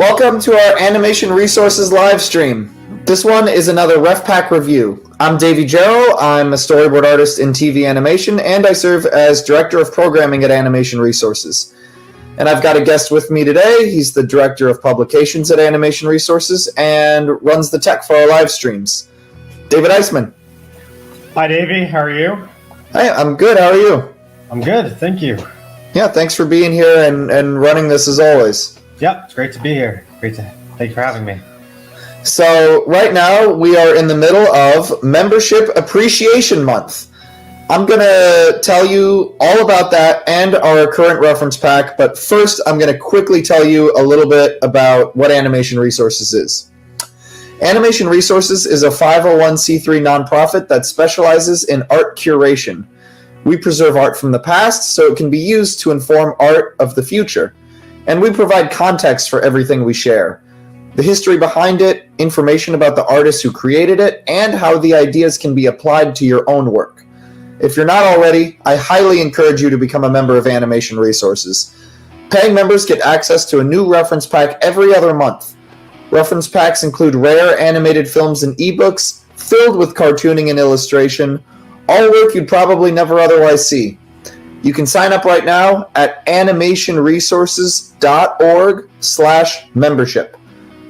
Welcome to our Animation Resources live stream. This one is another RefPack review. I'm Davey, Jarrell. I'm a storyboard artist in TV animation, and I serve as Director of Programming at Animation Resources. And I've got a guest with me today. He's the Director of Publications at Animation Resources and runs the tech for our live streams. David Eisman. Hi, Davey. How are you? Hey, I'm good. How are you? I'm good. Thank you. Yeah, thanks for being here and running this as always. Yep, it's great to be here. Thank you for having me. So right now we are in the middle of Membership Appreciation Month. I'm going to tell you all about that and our current reference pack, but first I'm going to quickly tell you a little bit about what Animation Resources is. Animation Resources is a 501c3 nonprofit that specializes in art curation. We preserve art from the past so it can be used to inform art of the future. And we provide context for everything we share. The history behind it, information about the artists who created it, and how the ideas can be applied to your own work. If you're not already, I highly encourage you to become a member of Animation Resources. Paying members get access to a new reference pack every other month. Reference packs include rare animated films and ebooks filled with cartooning and illustration, all work you'd probably never otherwise see. You can sign up right now at animationresources.org/membership.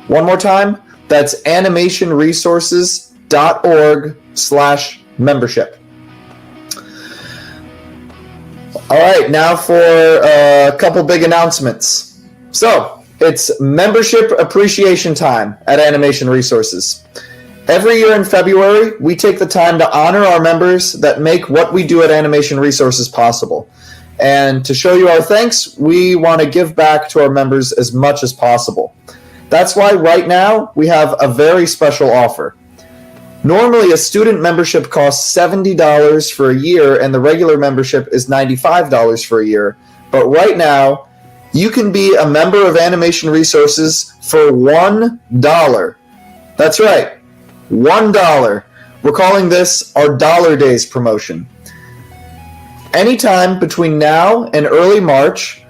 One more time, that's animationresources.org/membership. All right, now for a couple big announcements. So, it's membership appreciation time at Animation Resources. Every year in February, we take the time to honor our members that make what we do at Animation Resources possible. And to show you our thanks, we want to give back to our members as much as possible. That's why right now we have a very special offer. Normally, a student membership costs $70 for a year, and the regular membership is $95 for a year. But right now, you can be a member of Animation Resources for $1. That's right. $1. We're calling this our Dollar Days promotion. Anytime between now and early March,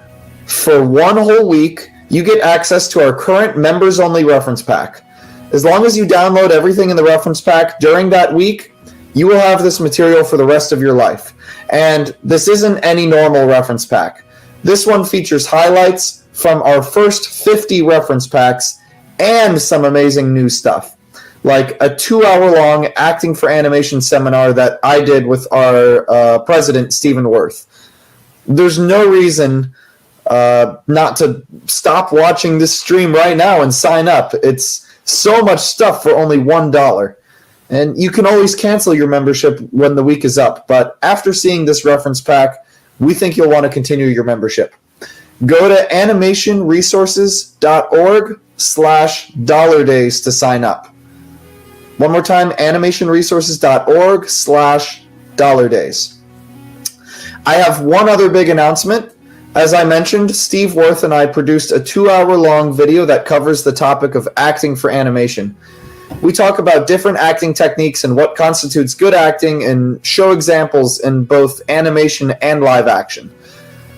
for one whole week, you get access to our current members-only reference pack. As long as you download everything in the reference pack during that week, you will have this material for the rest of your life. And this isn't any normal reference pack. This one features highlights from our first 50 reference packs and some amazing new stuff, like a 2-hour-long acting for animation seminar that I did with our president, Stephen Worth. There's no reason not to stop watching this stream right now and sign up. It's so much stuff for only $1. And you can always cancel your membership when the week is up, but after seeing this reference pack, we think you'll want to continue your membership. Go to animationresources.org/dollardays to sign up. One more time, animationresources.org/dollardays. I have one other big announcement. As I mentioned, Steve Worth and I produced a 2-hour-long video that covers the topic of acting for animation. We talk about different acting techniques and what constitutes good acting and show examples in both animation and live action.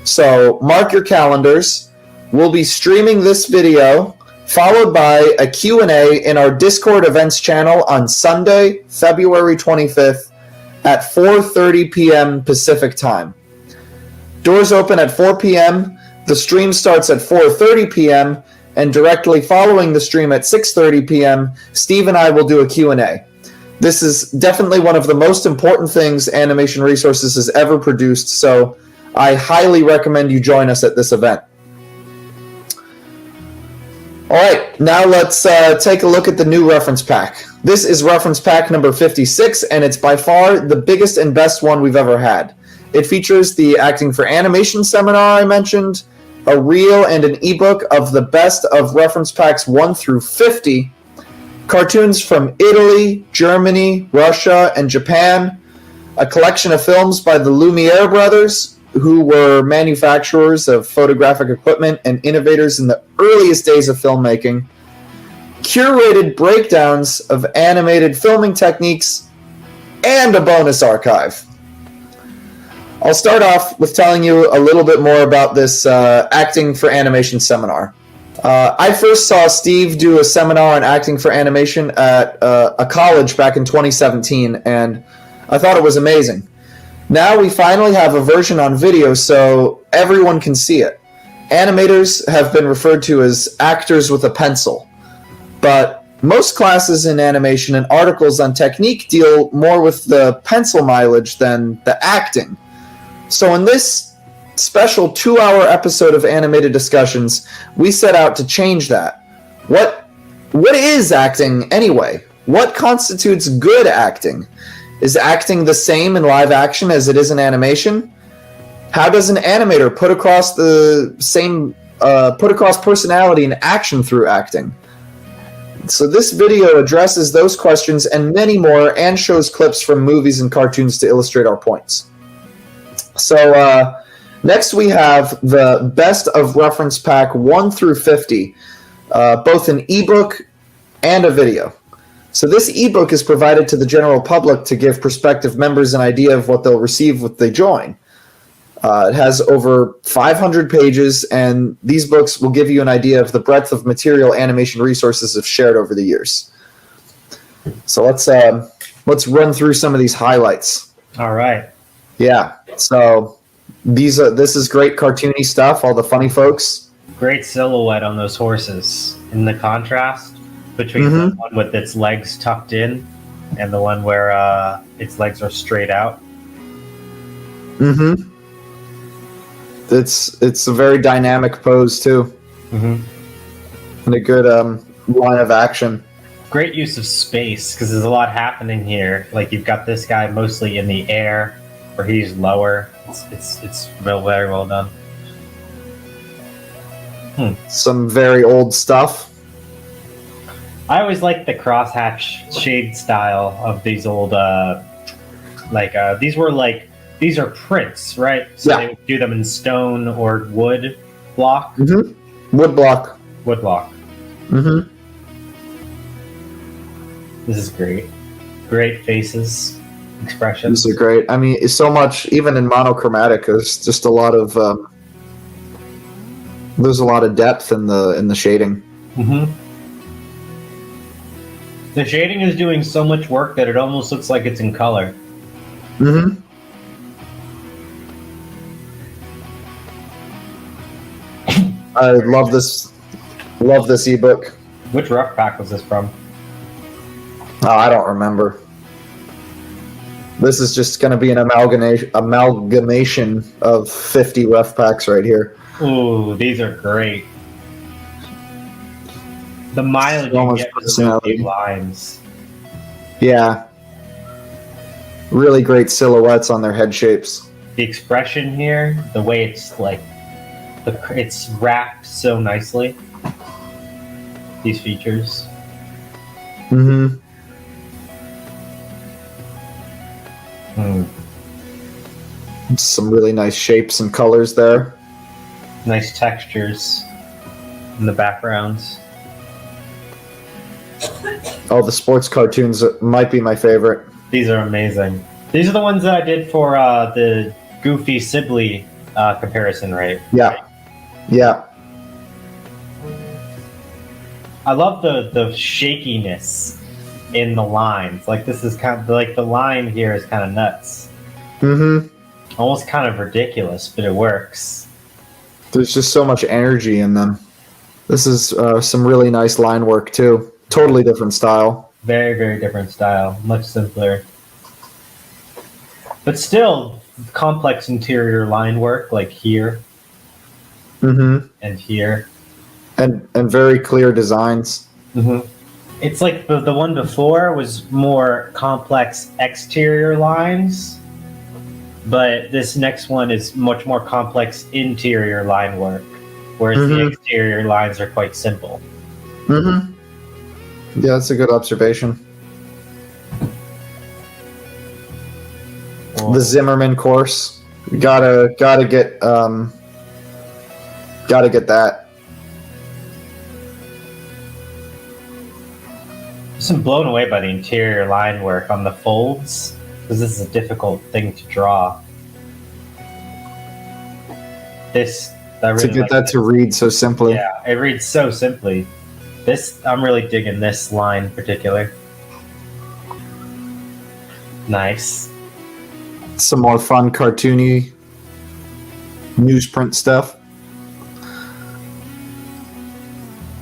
So mark your calendars. We'll be streaming this video followed by a Q&A in our Discord events channel on Sunday, February 25th at 4:30 p.m. Pacific time. Doors open at 4 p.m., the stream starts at 4:30 p.m., and directly following the stream at 6:30 p.m., Steve and I will do a Q&A. This is definitely one of the most important things Animation Resources has ever produced, so I highly recommend you join us at this event. All right, now let's take a look at the new reference pack. This is reference pack number 56, and it's by far the biggest and best one we've ever had. It features the Acting for Animation seminar I mentioned, a reel and an ebook of the best of reference packs 1 through 50, cartoons from Italy, Germany, Russia, and Japan, a collection of films by the Lumiere brothers, who were manufacturers of photographic equipment and innovators in the earliest days of filmmaking, curated breakdowns of animated filming techniques, and a bonus archive. I'll start off with telling you a little bit more about this Acting for Animation seminar. I first saw Steve do a seminar on acting for animation at a college back in 2017, and I thought it was amazing. Now we finally have a version on video so everyone can see it. Animators have been referred to as actors with a pencil, but most classes in animation and articles on technique deal more with the pencil mileage than the acting. So in this special 2-hour episode of Animated Discussions, we set out to change that. What is acting anyway? What constitutes good acting? Is acting the same in live action as it is in animation? How does an animator put across personality and action through acting? So this video addresses those questions and many more, and shows clips from movies and cartoons to illustrate our points. So next we have the best of reference pack 1 through 50, both an ebook and a video. So this ebook is provided to the general public to give prospective members an idea of what they'll receive if they join. It has over 500 pages, and these books will give you an idea of the breadth of material animation resources have shared over the years. So let's run through some of these highlights. All right. Yeah. So this is great cartoony stuff. All the funny folks. Great silhouette on those horses, and the contrast between the one with its legs tucked in and the one where its legs are straight out. Mm-hmm. It's a very dynamic pose too, and a good line of action. Great use of space, because there's a lot happening here. Like, you've got this guy mostly in the air, where he's lower. It's very well done. Some very old stuff. I always like the crosshatch shade style of these old these are prints, right? So yeah. They would do them in stone or wood block. Wood block. Wood block. This is great. Great faces, expressions. These are great. I mean, so much, even in monochromatic, there's just a lot of there's a lot of depth in the shading. The shading is doing so much work that it almost looks like it's in color. I love this ebook. Which rough pack was this from? Oh, I don't remember. This is just going to be an amalgamation of 50 rough packs right here. Ooh, these are great. The mileage you get with those lines. Yeah. Really great silhouettes on their head shapes. The expression here, the way it's like, it's wrapped so nicely. These features. Some really nice shapes and colors there. Nice textures in the backgrounds. Oh, the sports cartoons might be my favorite. These are amazing. These are the ones that I did for the Goofy Sibley comparison, right? Yeah. Yeah. I love the shakiness in the lines. Like, this is kind of like, the line here is kind of nuts. Almost kind of ridiculous, but it works. There's just so much energy in them. This is some really nice line work too. Totally different style. Very, very different style. Much simpler. But still, complex interior line work, like here. And here. And very clear designs. It's like the one before was more complex exterior lines, but this next one is much more complex interior line work, whereas the exterior lines are quite simple. Yeah, that's a good observation. The Zimmerman course, gotta get that. I'm blown away by the interior line work on the folds, because this is a difficult thing to draw. This I To really get like that this. to read so simply. Yeah, it reads so simply. I'm really digging this line in particular. Nice. Some more fun, cartoony newsprint stuff.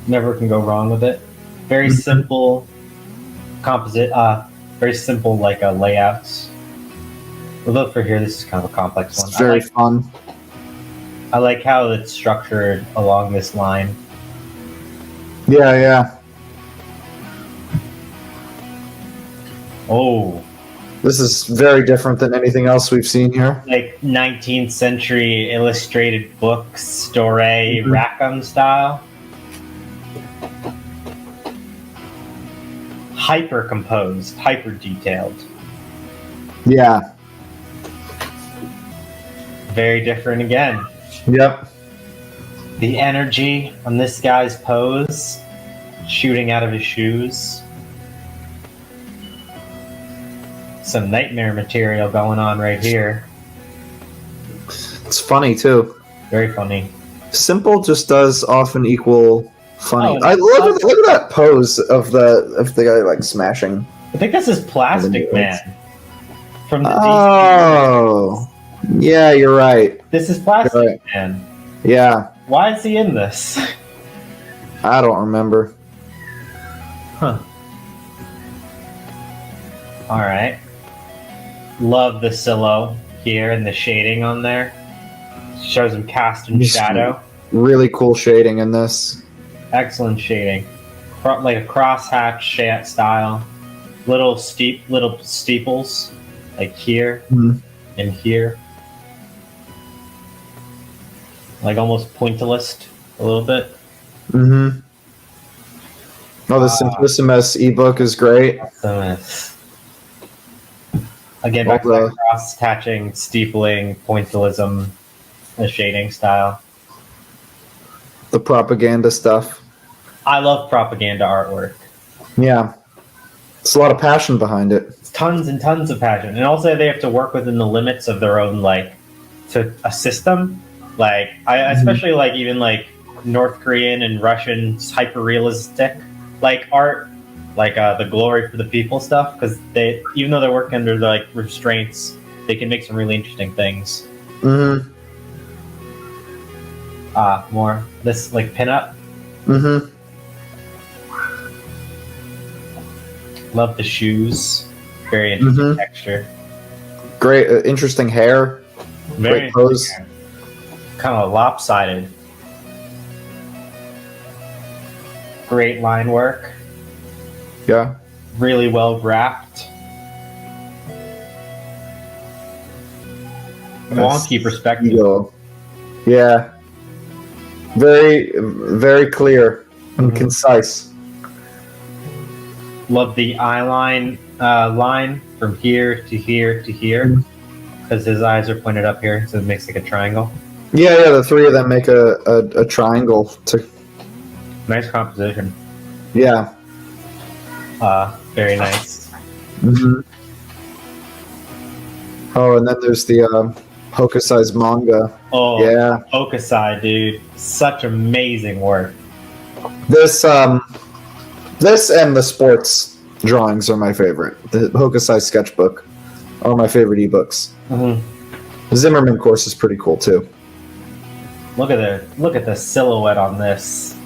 Never can go wrong with it. Very Mhm. simple composite, very simple layouts. Although for here, this is kind of a complex one. It's very fun. I like how it's structured along this line. Yeah, yeah. Oh, This is very different than anything else we've seen here. like 19th century illustrated book story Rackham style. Hyper composed, hyper detailed. Yeah. Very different again. Yep. The energy on this guy's pose, shooting out of his shoes. Some nightmare material going on right here. It's funny too. Very funny. Simple just does often equal funny. Oh, I look at that pose of the guy like smashing. I think this is Plastic Man from the DC. Oh, yeah, you're right. This is Plastic You're right. Man. Yeah, Why is he in this? I don't remember. Huh. All right. Love the silo here and the shading on there. Shows him cast in shadow. Really cool shading in this. Excellent shading. Like a crosshatch style. Little steeples, like here and here. Like almost pointillist a little bit. Mm-hmm. Oh, the Simplicissimus ebook is great. Again, back to that cross-hatching, steepling, pointillism, the shading style. The propaganda stuff. I love propaganda artwork. Yeah. It's a lot of passion behind it. It's tons and tons of passion. And also they have to work within the limits of their own, to a system. Especially even North Korean and Russian hyper-realistic art, the glory for the people stuff, because they, even though they're working under the restraints, they can make some really interesting things. Mm-hmm. More this pinup. Mm-hmm. Love the shoes. Very interesting texture. Great, interesting hair. Very great pose. Kind of lopsided. Great line work. Yeah. Really well wrapped. Wonky perspective. Yeah. Very, very clear and concise. Love the eye line from here to here to here, because his eyes are pointed up here, so it makes a triangle. Yeah, the three of them make a triangle. Nice composition. Yeah. Very nice. Mm-hmm. Oh, and then there's the Hokusai's manga. Oh, yeah. Hokusai, dude. Such amazing work. This and the sports drawings are my favorite. The Hokusai sketchbook are my favorite ebooks. The Zimmerman course is pretty cool too. Look at the silhouette on this.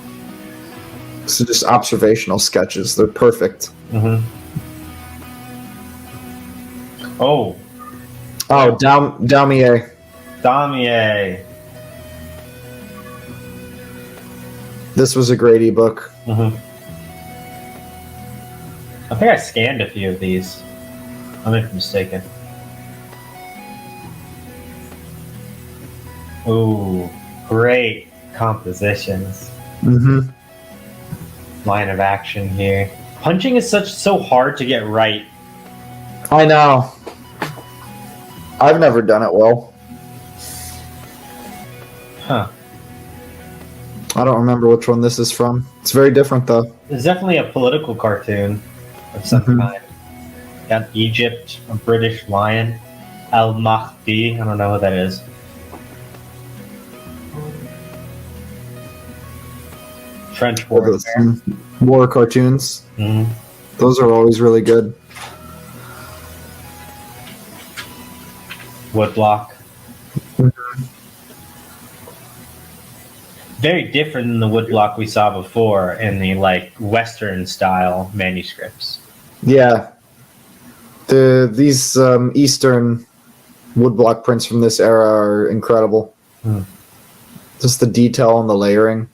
So just observational sketches. They're perfect. Oh, Daumier. Damier. This was a great ebook. I think I scanned a few of these. I'm if mistaken. Ooh, great compositions. Line of action here. Punching is so hard to get right. I know. I've never done it well. Huh. I don't remember which one this is from. It's very different though. It's definitely a political cartoon of some kind. Got Egypt, a British lion, Al Mahdi. I don't know who that is. French warfare. War cartoons. Mm-hmm. Those are always really good. Woodblock. Very different than the woodblock we saw before in the like Western style manuscripts. Yeah. These Eastern woodblock prints from this era are incredible. Just the detail and the layering.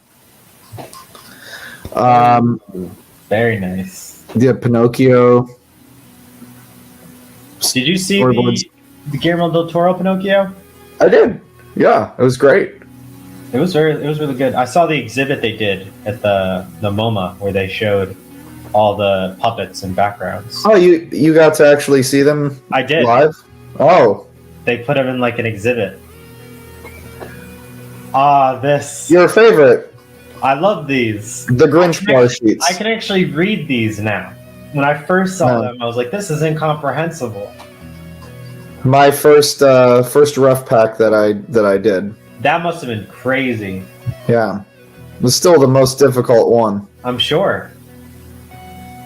Very nice. Yeah, Pinocchio. Did you see Storyboards. the Guillermo del Toro Pinocchio? I did. Yeah, it was great. It was really good. I saw the exhibit they did at the MoMA where they showed all the puppets and backgrounds. Oh, you got to actually see them I did. live? Oh. They put them in like an exhibit. This. Your favorite. I love these. The Grinch bar sheets. I can actually read these now. When I first saw them, I was like, this is incomprehensible. My first rough pack that I did. That must have been crazy. Yeah. It was still the most difficult one. I'm sure.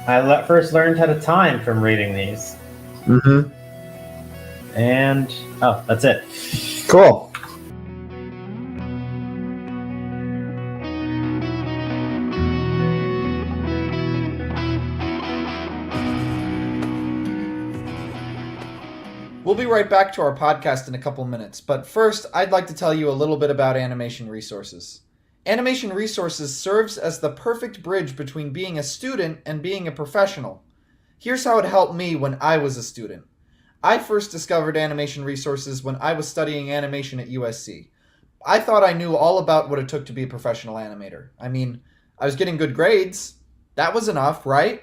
I first learned how to time from reading these. Mm-hmm. And, that's it. Cool. We'll be right back to our podcast in a couple minutes, but first, I'd like to tell you a little bit about Animation Resources. Animation Resources serves as the perfect bridge between being a student and being a professional. Here's how it helped me when I was a student. I first discovered Animation Resources when I was studying animation at USC. I thought I knew all about what it took to be a professional animator. I mean, I was getting good grades. That was enough, right?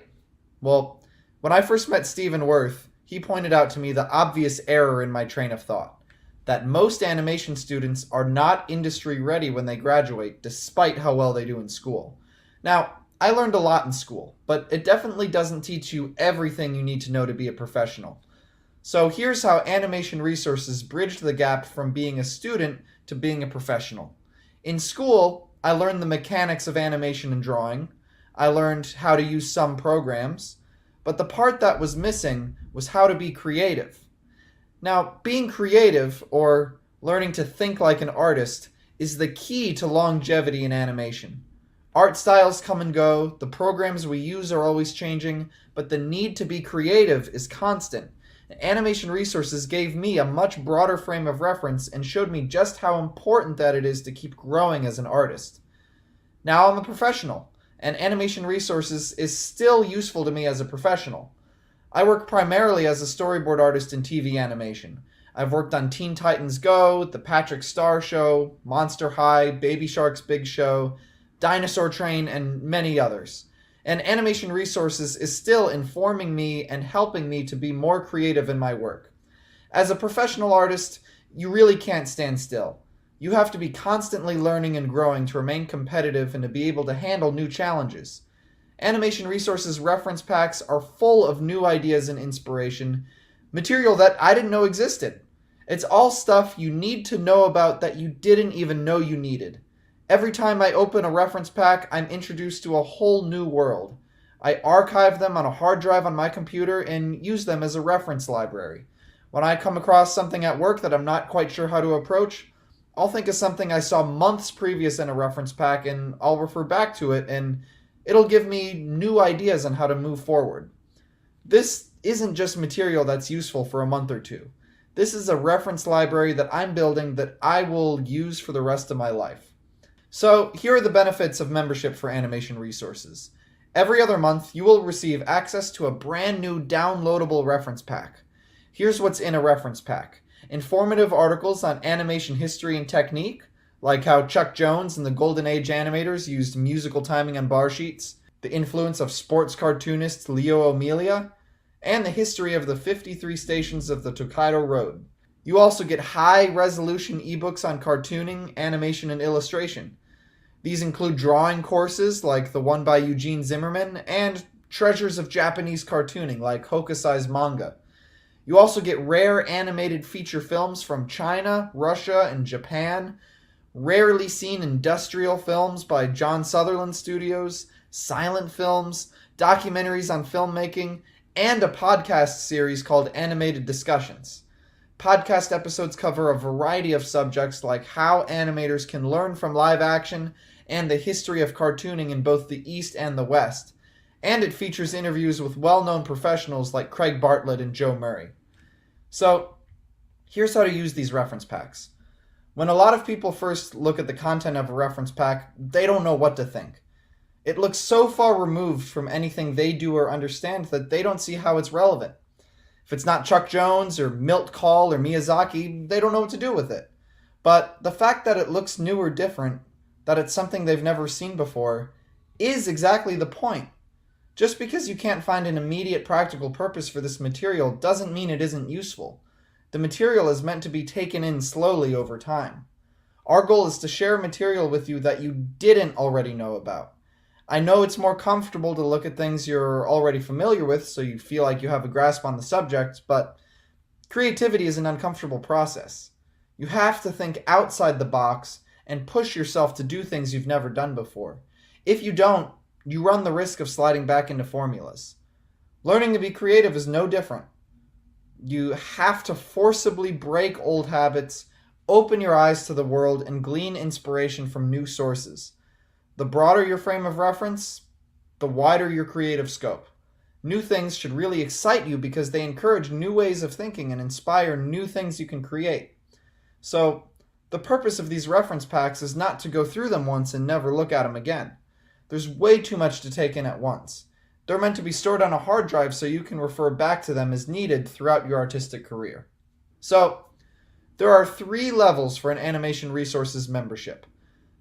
Well, when I first met Stephen Worth, he pointed out to me the obvious error in my train of thought, that most animation students are not industry ready when they graduate, despite how well they do in school. Now, I learned a lot in school, but it definitely doesn't teach you everything you need to know to be a professional. So here's how Animation Resources bridged the gap from being a student to being a professional. In school, I learned the mechanics of animation and drawing. I learned how to use some programs. But the part that was missing was how to be creative. Now, being creative, or learning to think like an artist, is the key to longevity in animation. Art styles come and go, the programs we use are always changing, but the need to be creative is constant. Animation Resources gave me a much broader frame of reference and showed me just how important that it is to keep growing as an artist. Now I'm a professional, and Animation Resources is still useful to me as a professional. I work primarily as a storyboard artist in TV animation. I've worked on Teen Titans Go, The Patrick Star Show, Monster High, Baby Shark's Big Show, Dinosaur Train, and many others. And Animation Resources is still informing me and helping me to be more creative in my work. As a professional artist, you really can't stand still. You have to be constantly learning and growing to remain competitive and to be able to handle new challenges. Animation Resources reference packs are full of new ideas and inspiration, material that I didn't know existed. It's all stuff you need to know about that you didn't even know you needed. Every time I open a reference pack, I'm introduced to a whole new world. I archive them on a hard drive on my computer and use them as a reference library. When I come across something at work that I'm not quite sure how to approach, I'll think of something I saw months previous in a reference pack and I'll refer back to it, and it'll give me new ideas on how to move forward. This isn't just material that's useful for a month or two. This is a reference library that I'm building that I will use for the rest of my life. So here are the benefits of membership for Animation Resources. Every other month, you will receive access to a brand new downloadable reference pack. Here's what's in a reference pack. Informative articles on animation history and technique, like how Chuck Jones and the Golden Age animators used musical timing on bar sheets, the influence of sports cartoonist Leo Amelia, and the history of the 53 stations of the Tokaido Road. You also get high-resolution ebooks on cartooning, animation, and illustration. These include drawing courses like the one by Eugene Zimmerman and treasures of Japanese cartooning like Hokusai's manga. You also get rare animated feature films from China, Russia, and Japan, rarely seen industrial films by John Sutherland Studios, silent films, documentaries on filmmaking, and a podcast series called Animated Discussions. Podcast episodes cover a variety of subjects like how animators can learn from live action and the history of cartooning in both the East and the West. And it features interviews with well-known professionals like Craig Bartlett and Joe Murray. So, here's how to use these reference packs. When a lot of people first look at the content of a reference pack, they don't know what to think. It looks so far removed from anything they do or understand that they don't see how it's relevant. If it's not Chuck Jones or Milt Kahl or Miyazaki, they don't know what to do with it. But the fact that it looks new or different, that it's something they've never seen before, is exactly the point. Just because you can't find an immediate practical purpose for this material doesn't mean it isn't useful. The material is meant to be taken in slowly over time. Our goal is to share material with you that you didn't already know about. I know it's more comfortable to look at things you're already familiar with so you feel like you have a grasp on the subject, but creativity is an uncomfortable process. You have to think outside the box and push yourself to do things you've never done before. If you don't, you run the risk of sliding back into formulas. Learning to be creative is no different. You have to forcibly break old habits, open your eyes to the world, and glean inspiration from new sources. The broader your frame of reference, the wider your creative scope. New things should really excite you because they encourage new ways of thinking and inspire new things you can create. So, the purpose of these reference packs is not to go through them once and never look at them again. There's way too much to take in at once. They're meant to be stored on a hard drive so you can refer back to them as needed throughout your artistic career. So, there are 3 levels for an Animation Resources membership.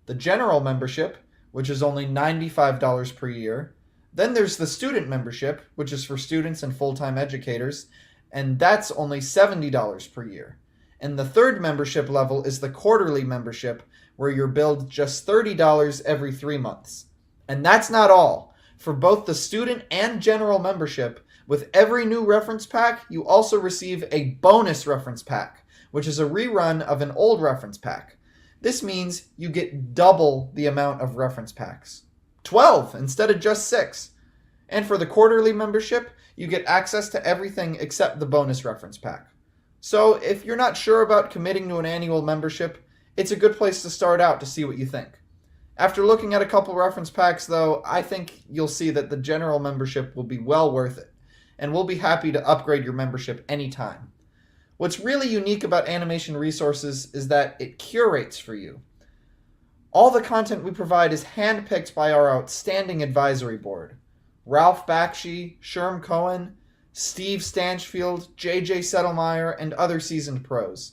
The general membership, which is only $95 per year. Then there's the student membership, which is for students and full-time educators, and that's only $70 per year. And the third membership level is the quarterly membership, where you're billed just $30 every 3 months. And that's not all. For both the student and general membership, with every new reference pack, you also receive a bonus reference pack, which is a rerun of an old reference pack. This means you get double the amount of reference packs. 12 instead of just 6. And for the quarterly membership, you get access to everything except the bonus reference pack. So if you're not sure about committing to an annual membership, it's a good place to start out to see what you think. After looking at a couple reference packs though, I think you'll see that the general membership will be well worth it, and we'll be happy to upgrade your membership anytime. What's really unique about Animation Resources is that it curates for you. All the content we provide is handpicked by our outstanding advisory board. Ralph Bakshi, Sherm Cohen, Steve Stanchfield, JJ Settlemeyer, and other seasoned pros.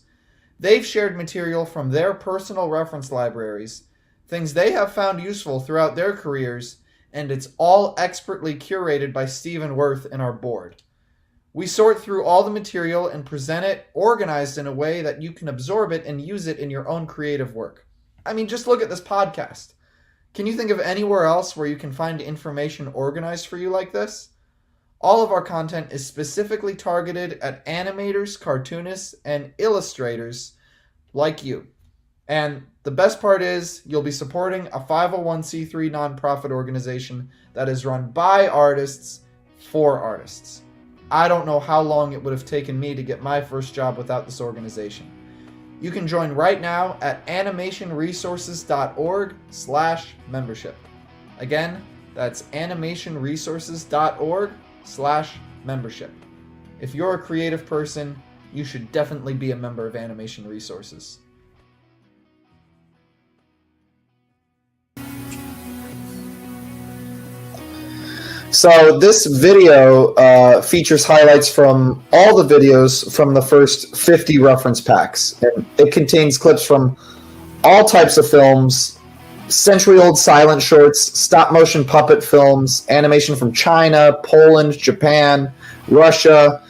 They've shared material from their personal reference libraries, things they have found useful throughout their careers, and it's all expertly curated by Stephen Worth and our board. We sort through all the material and present it organized in a way that you can absorb it and use it in your own creative work. I mean, just look at this podcast. Can you think of anywhere else where you can find information organized for you like this? All of our content is specifically targeted at animators, cartoonists, and illustrators like you. And the best part is you'll be supporting a 501c3 nonprofit organization that is run by artists for artists. I don't know how long it would have taken me to get my first job without this organization. You can join right now at animationresources.org/membership. Again, that's animationresources.org/membership. If you're a creative person, you should definitely be a member of Animation Resources. So this video features highlights from all the videos from the first 50 reference packs. And it contains clips from all types of films, century-old silent shorts, stop-motion puppet films, animation from China, Poland, Japan, Russia,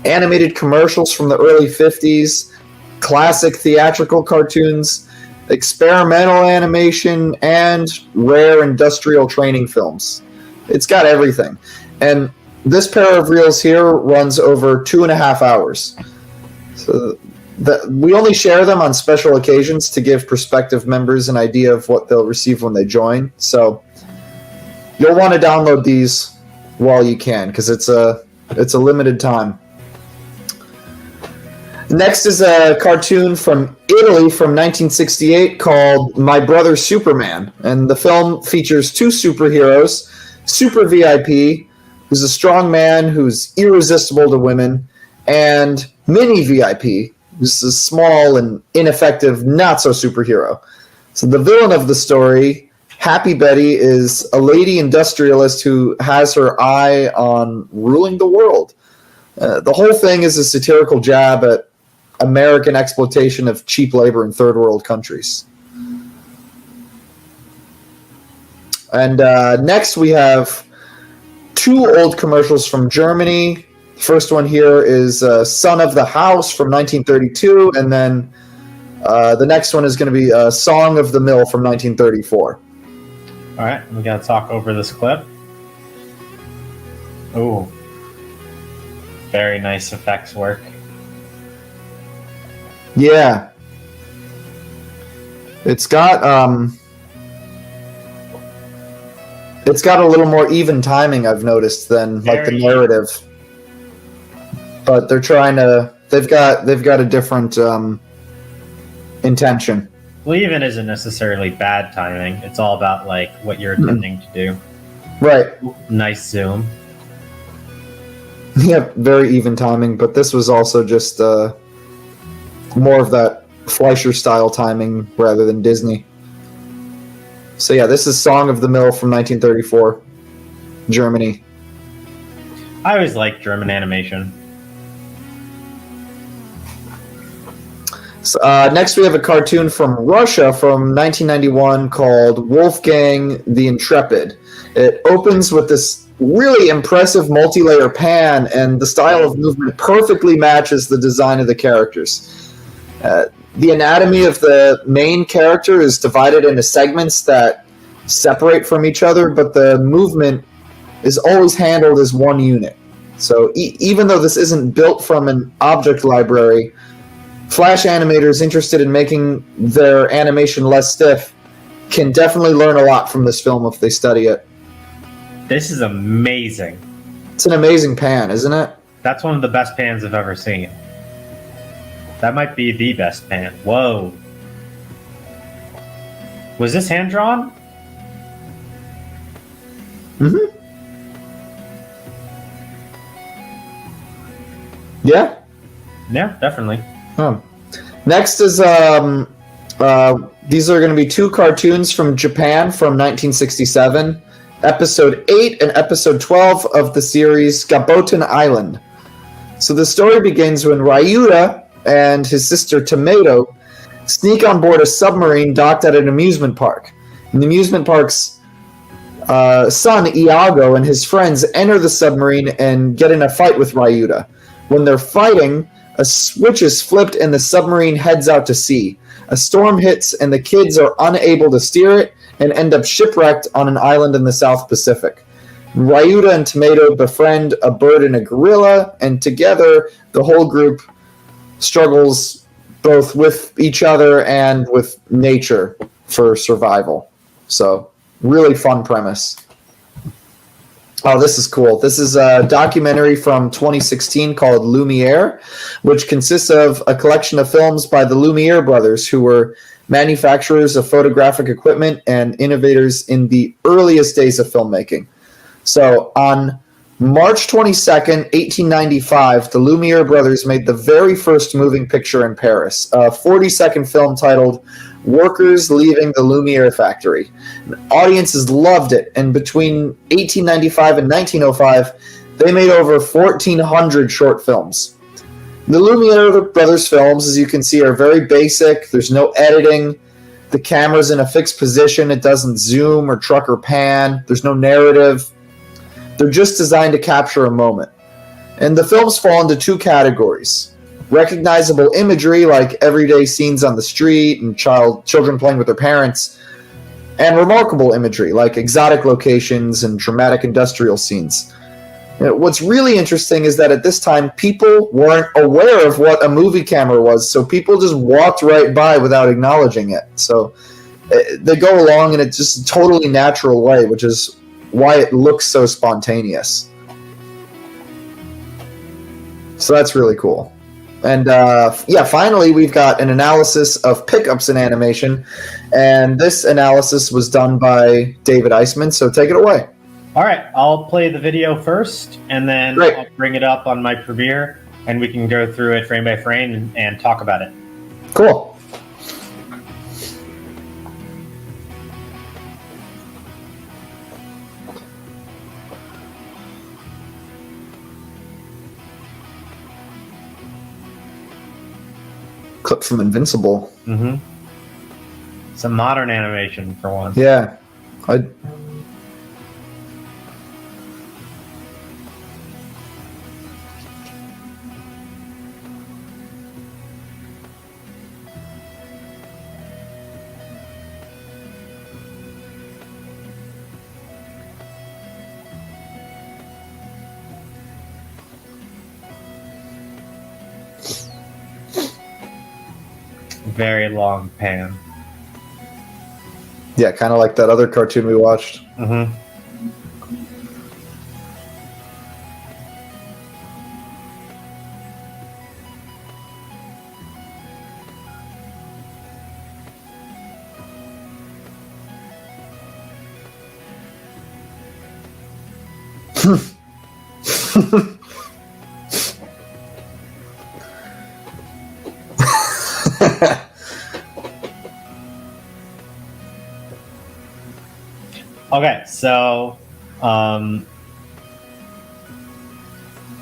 animated commercials from the early 50s, classic theatrical cartoons, experimental animation, and rare industrial training films. It's got everything. And this pair of reels here runs over 2.5 hours. So We only share them on special occasions to give prospective members an idea of what they'll receive when they join. So you'll want to download these while you can, because it's a limited time. Next is a cartoon from Italy from 1968 called My Brother Superman. And the film features two superheroes, Super VIP, who's a strong man who's irresistible to women, and Mini VIP, who's a small and ineffective not-so-superhero. So the villain of the story, Happy Betty, is a lady industrialist who has her eye on ruling the world. The whole thing is a satirical jab at American exploitation of cheap labor in third world countries. And next we have two old commercials from Germany. First one here is Son of the House from 1932, and then the next one is going to be Song of the Mill from 1934. All right, we got to talk over this clip. Ooh, very nice effects work. Yeah. It's got a little more even timing, I've noticed, than like the narrative. But they're trying to they've got a different intention. Well, even isn't necessarily bad timing. It's all about like what you're intending to do. Right. Nice zoom. Yeah, very even timing, but this was also just more of that Fleischer style timing rather than Disney. So yeah, this is Song of the Mill from 1934, Germany. I always liked German animation. So, next we have a cartoon from Russia from 1991 called Wolfgang the Intrepid. It opens with this really impressive multi-layer pan, and the style of movement perfectly matches the design of the characters. The anatomy of the main character is divided into segments that separate from each other, but the movement is always handled as one unit. So even though this isn't built from an object library, Flash animators interested in making their animation less stiff can definitely learn a lot from this film if they study it. This is amazing. It's an amazing pan, isn't it? That's one of the best pans I've ever seen. That might be the best pan. Whoa. Was this hand-drawn? Mm-hmm. Yeah. Yeah, definitely. Oh. Next is these are going to be two cartoons from Japan from 1967, episode 8 and episode 12 of the series Gaboten Island. So the story begins when Ryuta and his sister Tomato sneak on board a submarine docked at an amusement park. And the amusement park's son, Iago, and his friends enter the submarine and get in a fight with Ryuta. When they're fighting, a switch is flipped and the submarine heads out to sea. A storm hits and the kids are unable to steer it and end up shipwrecked on an island in the South Pacific. Ryuta and Tomato befriend a bird and a gorilla, and together the whole group struggles both with each other and with nature for survival. So, really fun premise. Oh, this is cool. This is a documentary from 2016 called Lumiere, which consists of a collection of films by the Lumiere brothers, who were manufacturers of photographic equipment and innovators in the earliest days of filmmaking. So on March 22nd, 1895, the Lumiere brothers made the very first moving picture in Paris, a 40-second film titled Workers Leaving the Lumiere Factory. Audiences loved it, and between 1895 and 1905, they made over 1,400 short films. The Lumiere brothers' films, as you can see, are very basic. There's no editing. The camera's in a fixed position. It doesn't zoom or truck or pan. There's no narrative. They're just designed to capture a moment. And the films fall into two categories. Recognizable imagery, like everyday scenes on the street and children playing with their parents, and remarkable imagery, like exotic locations and dramatic industrial scenes. What's really interesting is that at this time, people weren't aware of what a movie camera was, so people just walked right by without acknowledging it. So they go along in a just totally natural way, which is why it looks so spontaneous. So that's really cool. And finally, we've got an analysis of pickups in animation, and this analysis was done by David Eisman, so take it away. All right, I'll play the video first, and then Great. I'll bring it up on my Premiere, and we can go through it frame by frame and talk about it. Cool. Clip from Invincible. Mm-hmm. Some modern animation for once. Yeah. Very long pan. Yeah, kind of like that other cartoon we watched. Mm-hmm. Okay, so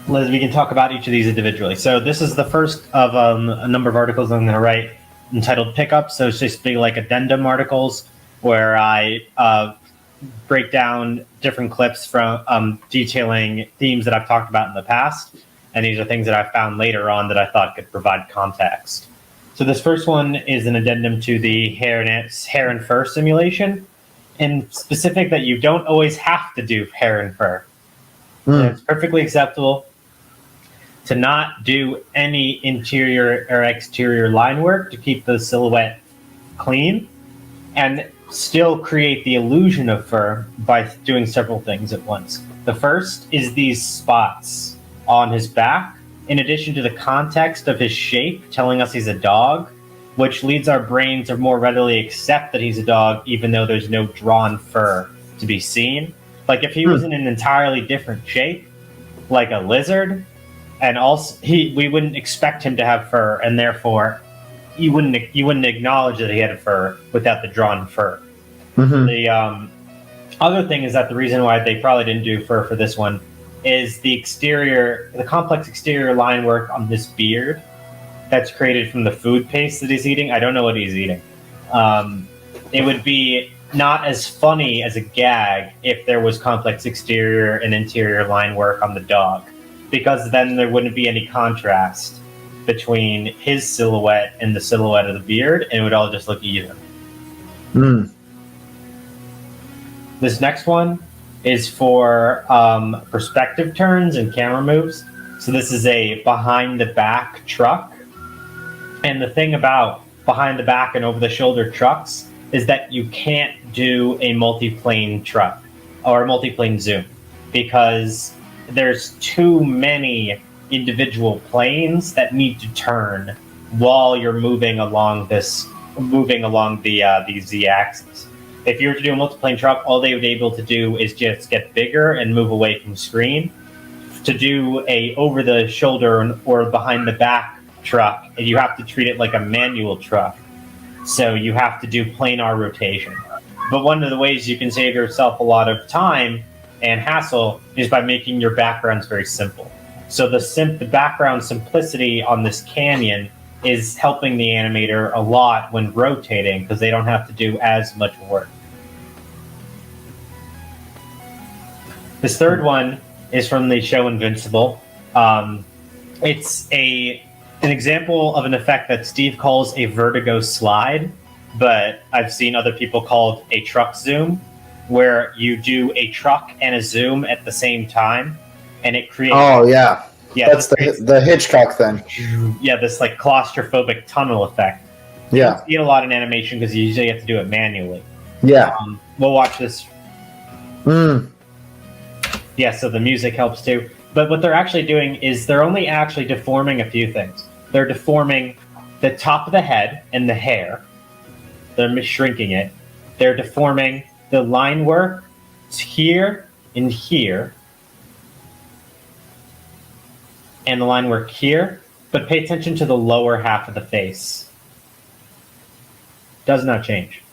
we can talk about each of these individually. So this is the first of a number of articles I'm going to write entitled Pickup. So it's just be like addendum articles where I break down different clips from detailing themes that I've talked about in the past. And these are things that I found later on that I thought could provide context. So this first one is an addendum to the hair and fur simulation. In specific, that you don't always have to do hair and fur. It's perfectly acceptable to not do any interior or exterior line work to keep the silhouette clean and still create the illusion of fur by doing several things at once. The first is these spots on his back, in addition to the context of his shape telling us he's a dog, which leads our brain to more readily accept that he's a dog, even though there's no drawn fur to be seen. Like if he was in an entirely different shape, like a lizard, and also we wouldn't expect him to have fur, and therefore you wouldn't acknowledge that he had a fur without the drawn fur. Mm-hmm. The other thing is that the reason why they probably didn't do fur for this one is the complex exterior line work on this beard that's created from the food paste that he's eating. I don't know what he's eating. It would be not as funny as a gag if there was complex exterior and interior line work on the dog, because then there wouldn't be any contrast between his silhouette and the silhouette of the beard, and it would all just look even. This next one is for perspective turns and camera moves. So this is a behind the back truck. And the thing about behind the back and over the shoulder trucks is that you can't do a multi-plane truck or a multi-plane zoom because there's too many individual planes that need to turn while you're moving along the z-axis. If you were to do a multi-plane truck, all they would be able to do is just get bigger and move away from screen. To do a over the shoulder or behind the back truck, you have to treat it like a manual truck. So you have to do planar rotation. But one of the ways you can save yourself a lot of time and hassle is by making your backgrounds very simple. So the background simplicity on this canyon is helping the animator a lot when rotating because they don't have to do as much work. This third one is from the show Invincible. It's an example of an effect that Steve calls a vertigo slide, but I've seen other people called a truck zoom, where you do a truck and a zoom at the same time. and it creates. Oh yeah, Yeah, that's the Hitchcock thing. Yeah, this like claustrophobic tunnel effect. You Yeah, don't see it a lot in animation because you usually have to do it manually. yeah. We'll watch this. Mm. Yeah, so the music helps too. But what they're actually doing is they're only actually deforming a few things. They're deforming the top of the head and the hair. They're shrinking it. They're deforming the line work here and here. And the line work here. But pay attention to the lower half of the face. Does not change.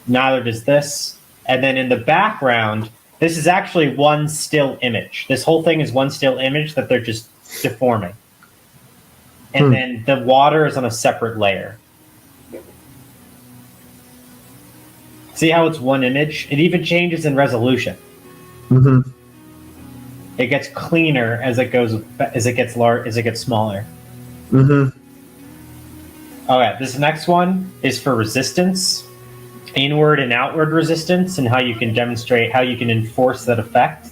Neither does this. And then in the background, this is actually one still image. This whole thing is one still image that they're just deforming. And then the water is on a separate layer. See how it's one image? It even changes in resolution. Mm-hmm. It gets cleaner as it goes, as it gets large, as it gets smaller. Mm-hmm. Okay, this next one is for resistance, inward and outward resistance, and how you can demonstrate how you can enforce that effect.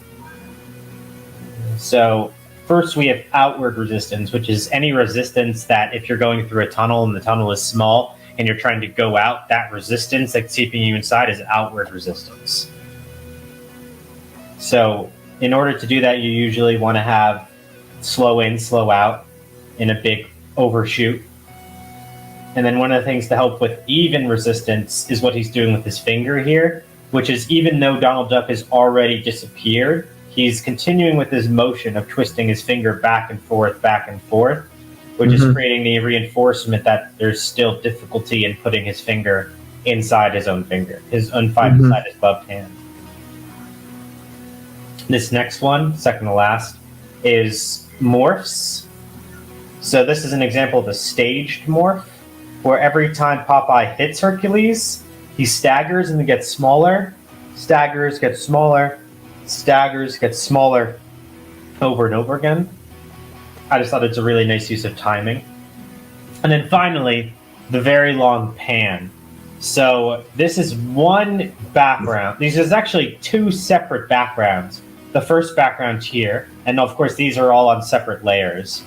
So first we have outward resistance, which is any resistance that if you're going through a tunnel and the tunnel is small and you're trying to go out, that resistance that's keeping you inside is outward resistance. So in order to do that, you usually want to have slow in, slow out in a big overshoot. And then one of the things to help with even resistance is what he's doing with his finger here, which is even though Donald Duck has already disappeared, he's continuing with his motion of twisting his finger back and forth, which is creating the reinforcement that there's still difficulty in putting his finger inside his own finger, inside his gloved hand. This next one, second to last, is morphs. So this is an example of a staged morph, where every time Popeye hits Hercules, he staggers and gets smaller, staggers, gets smaller, staggers, gets smaller, over and over again. I just thought it's a really nice use of timing. And then finally, the very long pan. So this is one background. These is actually two separate backgrounds. The first background here, and of course these are all on separate layers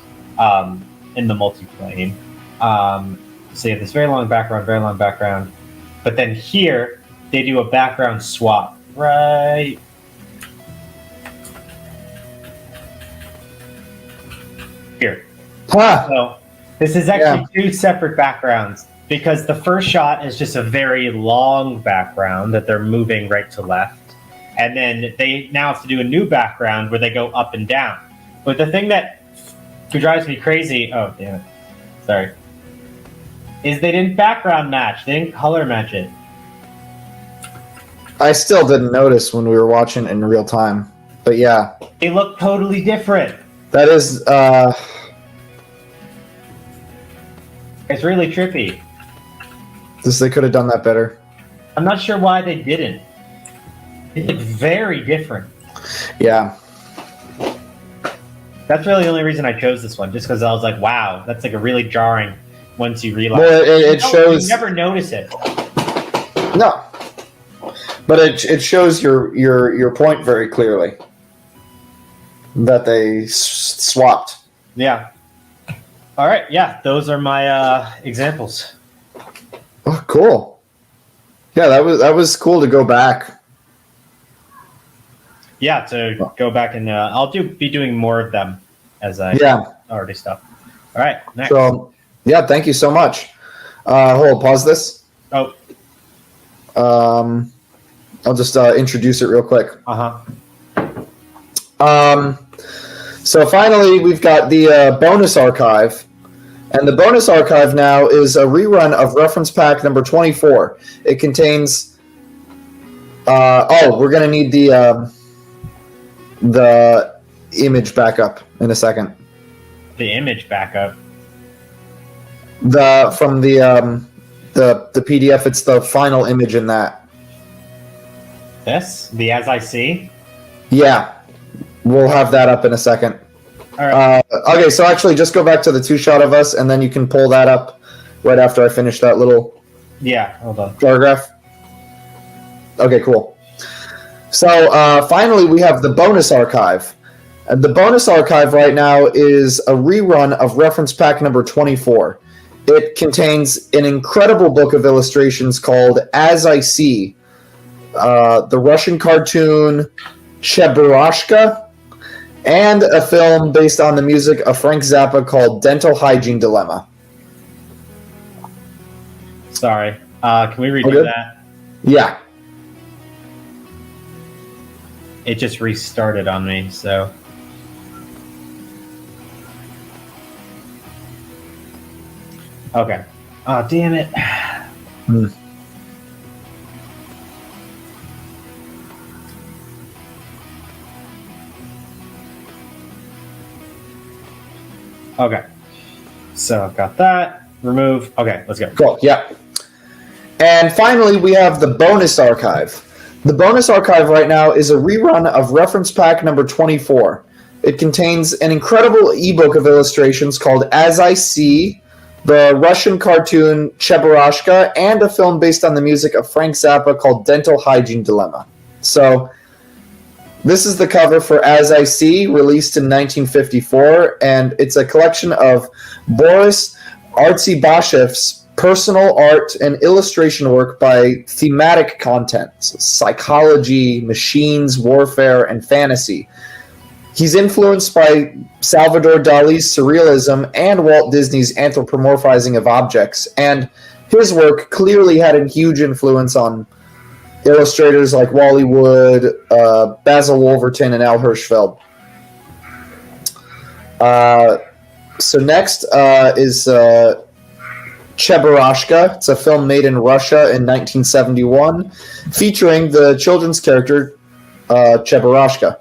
in the multiplane. So you have this very long background, but then here they do a background swap right here. Huh. So this is actually two separate backgrounds because the first shot is just a very long background that they're moving right to left. And then they now have to do a new background where they go up and down. But the thing that drives me crazy, oh damn it, sorry, is they didn't background match. They didn't color match it. I still didn't notice when we were watching in real time. But yeah. They look totally different. That is, it's really trippy. they could have done that better. I'm not sure why they didn't. They look very different. Yeah. That's really the only reason I chose this one, just because I was like, wow, that's like a really jarring once you realize. Well, it shows. You never notice it. No. But it shows your point very clearly. That they swapped. Yeah. All right. Yeah, those are my examples. Oh, cool. Yeah, that was cool to go back. Yeah, to go back and I'll be doing more of them as I already stuff. All right, next. So, yeah, thank you so much. Pause this. Oh. I'll just introduce it real quick. So finally, we've got the bonus archive. And the bonus archive now is a rerun of reference pack number 24. It contains... we're going to need the image backup in a second. The image backup? From the PDF, it's the final image in that. This? The As I See? Yeah. We'll have that up in a second. All right. Okay, so actually just go back to the two shot of us, and then you can pull that up right after I finish that little hold on. paragraph. Okay, cool. So finally, we have the bonus archive. The bonus archive right now is a rerun of reference pack number 24. It contains an incredible book of illustrations called As I See, the Russian cartoon Cheburashka, and a film based on the music of Frank Zappa called Dental Hygiene Dilemma. Sorry. Can we redo that? Yeah. It just restarted on me, so... Okay. Oh, damn it. Okay. So I've got that. Remove. Okay, let's go. Cool, yeah. And finally, we have the bonus archive. The bonus archive right now is a rerun of reference pack number 24. It contains an incredible ebook of illustrations called As I See, the Russian cartoon Cheburashka, and a film based on the music of Frank Zappa called Dental Hygiene Dilemma. So, this is the cover for As I See, released in 1954, and it's a collection of Boris Artsybashev's personal art and illustration work by thematic content, psychology, machines, warfare, and fantasy. He's influenced by Salvador Dali's surrealism and Walt Disney's anthropomorphizing of objects, and his work clearly had a huge influence on illustrators like Wally Wood, Basil Wolverton, and Al Hirschfeld. So next is Cheburashka. It's a film made in Russia in 1971, featuring the children's character Cheburashka.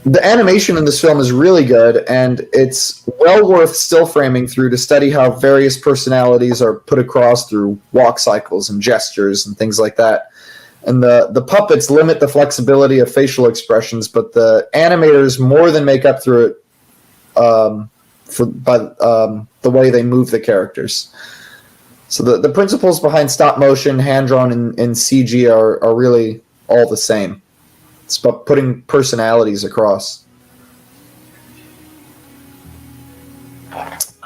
The animation in this film is really good, and it's well worth still framing through to study how various personalities are put across through walk cycles and gestures and things like that. And the puppets limit the flexibility of facial expressions, but the animators more than make up through it by the way they move the characters. So the principles behind stop motion, hand-drawn, and CG are really all the same. It's about putting personalities across.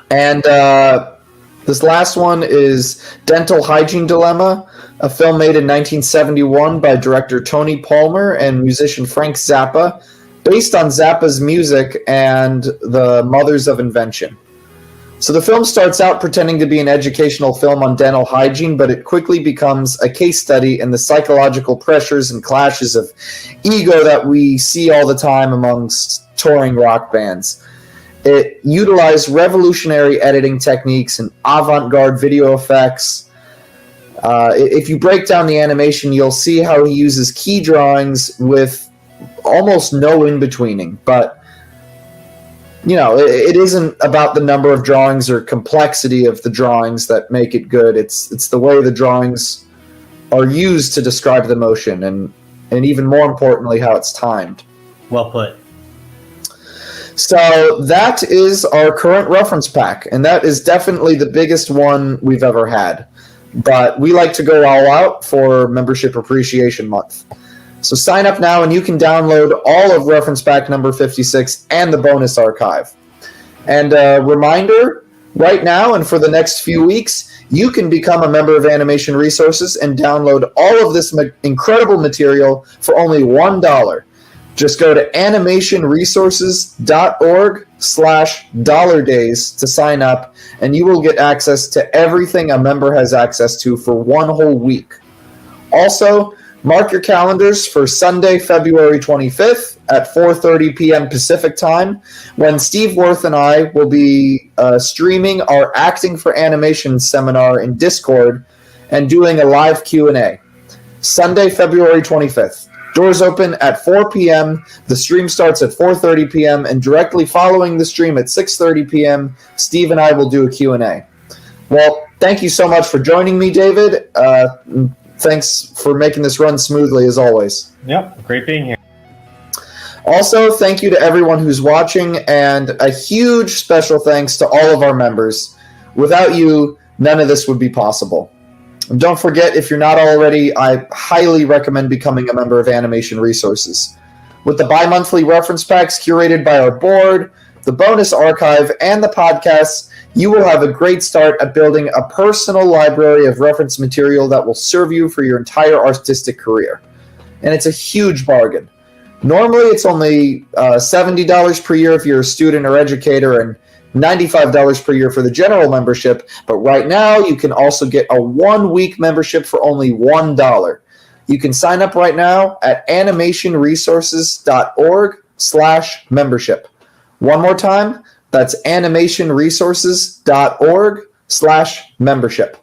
And this last one is Dental Hygiene Dilemma, a film made in 1971 by director Tony Palmer and musician Frank Zappa, based on Zappa's music and the Mothers of Invention. So the film starts out pretending to be an educational film on dental hygiene, but it quickly becomes a case study in the psychological pressures and clashes of ego that we see all the time amongst touring rock bands. It utilized revolutionary editing techniques and avant-garde video effects. If you break down the animation, you'll see how he uses key drawings with almost no in-betweening, but you know, it isn't about the number of drawings or complexity of the drawings that make it good. It's the way the drawings are used to describe the motion, and even more importantly, how it's timed. Well put. So that is our current reference pack, and that is definitely the biggest one we've ever had. But we like to go all out for Membership Appreciation Month. So sign up now and you can download all of reference pack number 56 and the bonus archive. And a reminder, right now and for the next few weeks, you can become a member of Animation Resources and download all of this incredible material for only $1. Just go to animationresources.org/$days to sign up, and you will get access to everything a member has access to for one whole week. Also, mark your calendars for Sunday, February 25th at 4:30 p.m. Pacific Time, when Steve Worth and I will be streaming our Acting for Animation seminar in Discord and doing a live Q&A. Sunday, February 25th. Doors open at 4 p.m. The stream starts at 4:30 p.m. and directly following the stream at 6:30 p.m., Steve and I will do a Q&A. Well, thank you so much for joining me, David. Thanks for making this run smoothly, as always. Yep, great being here. Also, thank you to everyone who's watching, and a huge special thanks to all of our members. Without you, none of this would be possible. And don't forget, if you're not already, I highly recommend becoming a member of Animation Resources. With the bi-monthly reference packs curated by our board, the bonus archive, and the podcasts, you will have a great start at building a personal library of reference material that will serve you for your entire artistic career. And it's a huge bargain. Normally, it's only $70 per year if you're a student or educator, and $95 per year for the general membership. But right now, you can also get a 1-week membership for only $1. You can sign up right now at animationresources.org/membership. One more time, that's animationresources.org/membership.